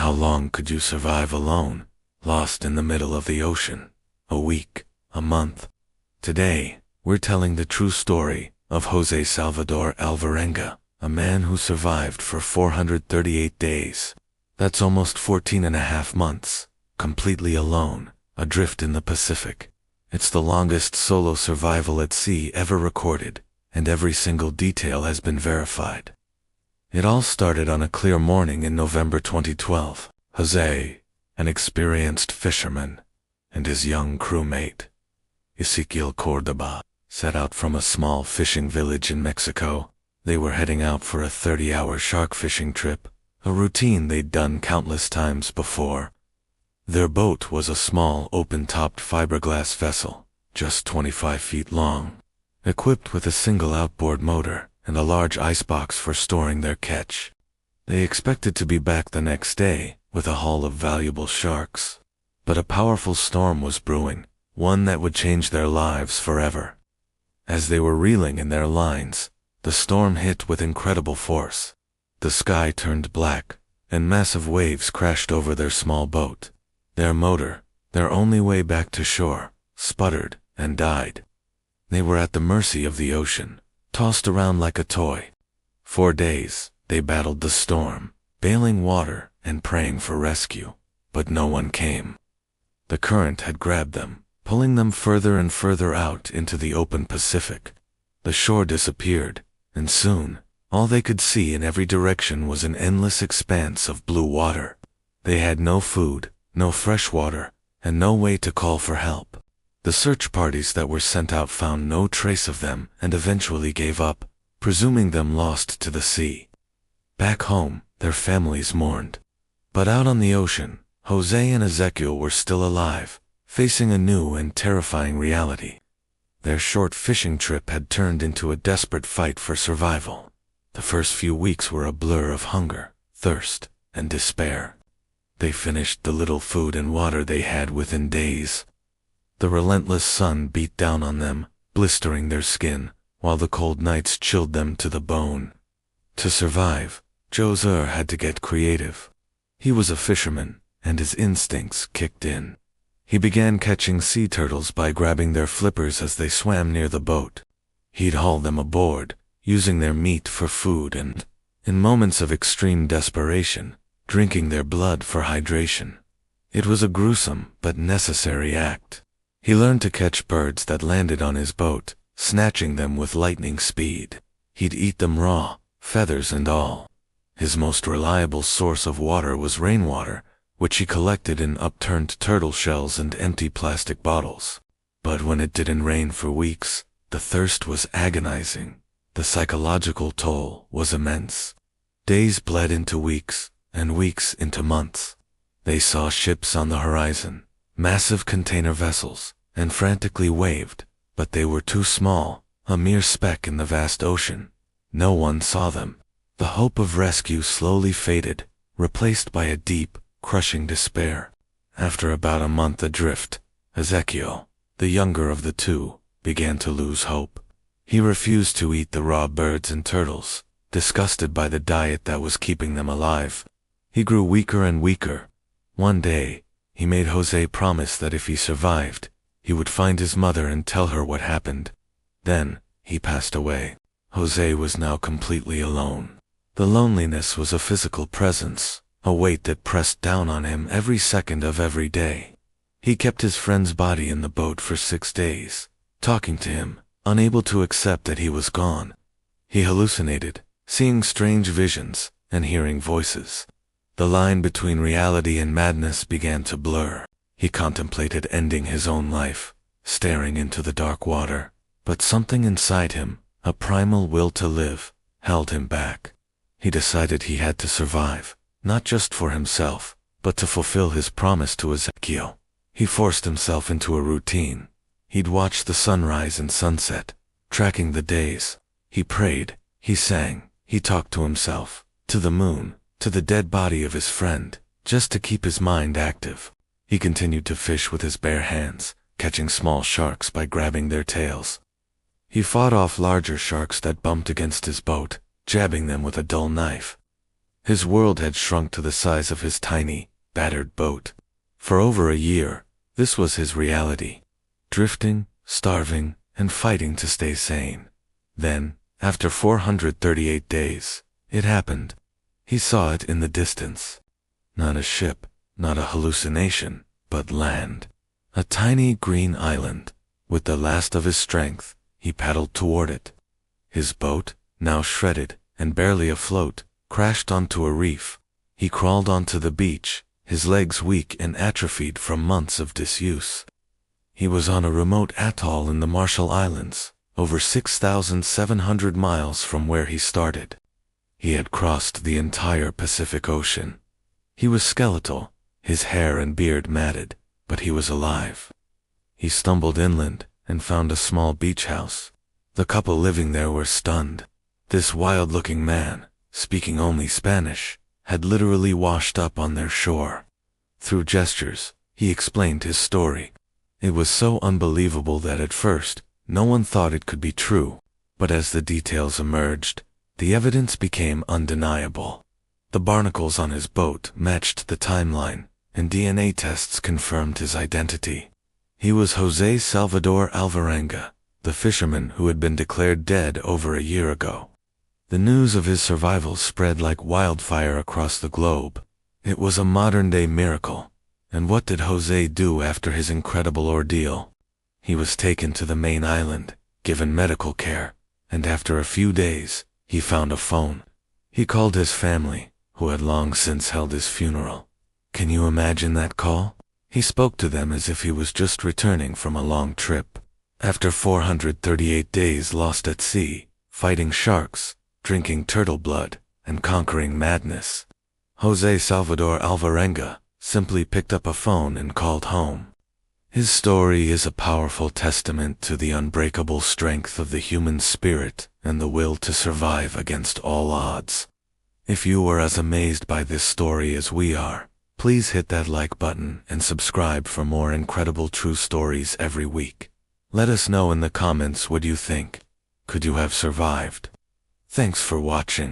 How long could you survive alone, lost in the middle of the ocean? A week, a month? Today, we're telling the true story of José Salvador Alvarenga, a man who survived for 438 days. That's almost 14.5 months, completely alone, adrift in the Pacific. It's the longest solo survival at sea ever recorded, and every single detail has been verified. It all started on a clear morning in November 2012. José, an experienced fisherman, and his young crewmate, Ezequiel Cordoba, set out from a small fishing village in Mexico. They were heading out for a 30-hour shark fishing trip, a routine they'd done countless times before. Their boat was a small, open-topped fiberglass vessel, just 25 feet long, equipped with a single outboard motor and a large icebox for storing their catch. They expected to be back the next day with a haul of valuable sharks. But a powerful storm was brewing, one that would change their lives forever. As they were reeling in their lines, the storm hit with incredible force. The sky turned black, and massive waves crashed over their small boat. Their motor, their only way back to shore, sputtered and died. They were at the mercy of the ocean, tossed around like a toy. 4 days, they battled the storm, bailing water and praying for rescue, but no one came. The current had grabbed them, pulling them further and further out into the open Pacific. The shore disappeared, and soon, all they could see in every direction was an endless expanse of blue water. They had no food, no fresh water, and no way to call for help. The search parties that were sent out found no trace of them and eventually gave up, presuming them lost to the sea. Back home, their families mourned. But out on the ocean, José and Ezequiel were still alive, facing a new and terrifying reality. Their short fishing trip had turned into a desperate fight for survival. The first few weeks were a blur of hunger, thirst, and despair. They finished the little food and water they had within days. The relentless sun beat down on them, blistering their skin, while the cold nights chilled them to the bone. To survive, José had to get creative. He was a fisherman, and his instincts kicked in. He began catching sea turtles by grabbing their flippers as they swam near the boat. He'd haul them aboard, using their meat for food and, in moments of extreme desperation, drinking their blood for hydration. It was a gruesome but necessary act. He learned to catch birds that landed on his boat, snatching them with lightning speed. He'd eat them raw, feathers and all. His most reliable source of water was rainwater, which he collected in upturned turtle shells and empty plastic bottles. But when it didn't rain for weeks, the thirst was agonizing. The psychological toll was immense. Days bled into weeks, and weeks into months. They saw ships on the horizon, massive container vessels, and frantically waved, but they were too small, a mere speck in the vast ocean. No one saw them. The hope of rescue slowly faded, replaced by a deep, crushing despair. After about a month adrift, Ezequiel, the younger of the two, began to lose hope. He refused to eat the raw birds and turtles, disgusted by the diet that was keeping them alive. He grew weaker and weaker. One day, he made José promise that if he survived, he would find his mother and tell her what happened. Then, he passed away. José was now completely alone. The loneliness was a physical presence, a weight that pressed down on him every second of every day. He kept his friend's body in the boat for 6 days, talking to him, unable to accept that he was gone. He hallucinated, seeing strange visions and hearing voices. The line between reality and madness began to blur. He contemplated ending his own life, staring into the dark water, but something inside him, a primal will to live, held him back. He decided he had to survive, not just for himself, but to fulfill his promise to Ezequiel. He forced himself into a routine. He'd watch the sunrise and sunset, tracking the days. He prayed, he sang, he talked to himself, to the moon, to the dead body of his friend, just to keep his mind active. He continued to fish with his bare hands, catching small sharks by grabbing their tails. He fought off larger sharks that bumped against his boat, jabbing them with a dull knife. His world had shrunk to the size of his tiny, battered boat. For over a year, this was his reality. Drifting, starving, and fighting to stay sane. Then, after 438 days, it happened. He saw it in the distance. Not a ship, not a hallucination, but land. A tiny green island. With the last of his strength, he paddled toward it. His boat, now shredded and barely afloat, crashed onto a reef. He crawled onto the beach, his legs weak and atrophied from months of disuse. He was on a remote atoll in the Marshall Islands, over 6,700 miles from where he started. He had crossed the entire Pacific Ocean. He was skeletal, his hair and beard matted, but he was alive. He stumbled inland and found a small beach house. The couple living there were stunned. This wild-looking man, speaking only Spanish, had literally washed up on their shore. Through gestures, he explained his story. It was so unbelievable that at first, no one thought it could be true. But as the details emerged, the evidence became undeniable. The barnacles on his boat matched the timeline, and DNA tests confirmed his identity. He was José Salvador Alvarenga, the fisherman who had been declared dead over a year ago. The news of his survival spread like wildfire across the globe. It was a modern-day miracle. And what did José do after his incredible ordeal? He was taken to the main island, given medical care, and after a few days, he found a phone. He called his family, who had long since held his funeral. Can you imagine that call? He spoke to them as if he was just returning from a long trip. After 438 days lost at sea, fighting sharks, drinking turtle blood, and conquering madness, José Salvador Alvarenga simply picked up a phone and called home. His story is a powerful testament to the unbreakable strength of the human spirit and the will to survive against all odds. If you were as amazed by this story as we are, please hit that like button and subscribe for more incredible true stories every week. Let us know in the comments what you think. Could you have survived? Thanks for watching.